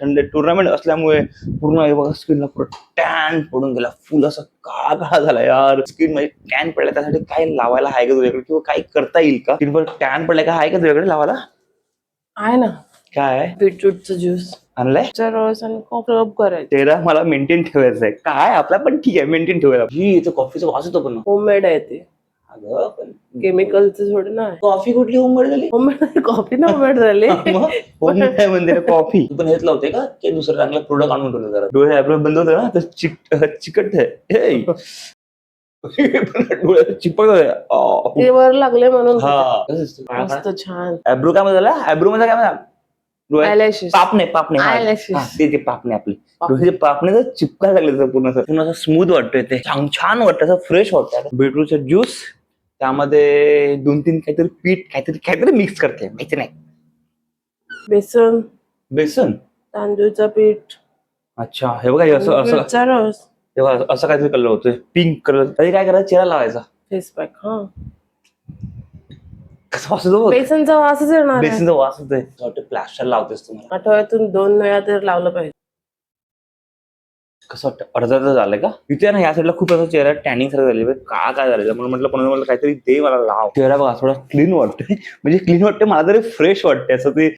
थंड टुर्नामेंट असल्यामुळे पूर्ण हे बघा स्किनला पूर्ण टॅन पडून गेला, फुल असं काळा काळा झाला यार. स्किन मध्ये टॅन पडला, त्यासाठी काय लावायला आहे का तुझ्याकडे किंवा काय करता येईल का? स्किनवर टॅन पडला का आहे का तुझ्याकडे लावायला? आहे ना. काय बीटरूटचं ज्यूस आणलंय? रस आणि रब करायचं. तेरा मला मेंटेन ठेवायचं आहे काय आपला, पण ठीक आहे मेंटेन ठेवायला. ही इथं कॉफीचा वास येतो पण. होममेड आहे ते, अगं पण केमिकलचं थोडं ना. कॉफी कुठली होममेड झाली? होममेड कॉफी ना होममेड झाली. होममेड म्हणजे कॉफी. तू पण हेच लावते का की दुसरं चांगलं प्रोडक्ट आणून ठेवलं? जरा डोळे आयब्रो बंद होतं ना तर चिकट आहे. डोळ्यात चिपक ते वर लागले म्हणून. हा मस्त छान. आयब्रो काय झाला? आयब्रो मध्ये काय म्हणतात? Eyelashes. पापणे Eyelashes. ते पापणे आपले डोळ्याचे पापणे तर चिपकायला लागले पूर्ण असं स्मूथ वाटतंय ते, छान वाटतं, असं फ्रेश वाटतं. बीटरूटचं ज्यूस, त्यामध्ये 2-3 काहीतरी मिक्स करते, माहिती नाही. बेसन तांदूळचं पीठ. अच्छा, हे बघा असं रस. तेव्हा असं काहीतरी कलर होतोय, पिंक कलर. तरी काय करायचं? चेहरा लावायचा फेस पॅक. हा, कसं वाटतं? बेसनचा वासच येणार. बेसनचा वास होतोय. प्लास्टर लावतेस तुम्हाला आठवड्यातून 2 वेळा तर लावलं पाहिजे. कसं वाटतं? अर्धा तास झालंय का? इथे ना या साईडला खूप असं चेहरा टॅनिंग सारखं झाले, काय झालं म्हणून म्हटलं काहीतरी दे मला लाव. चेहरा बघा थोडा क्लीन वाटतोय, म्हणजे क्लीन वाटतंय मला तरी, फ्रेश वाटतंय असं ते.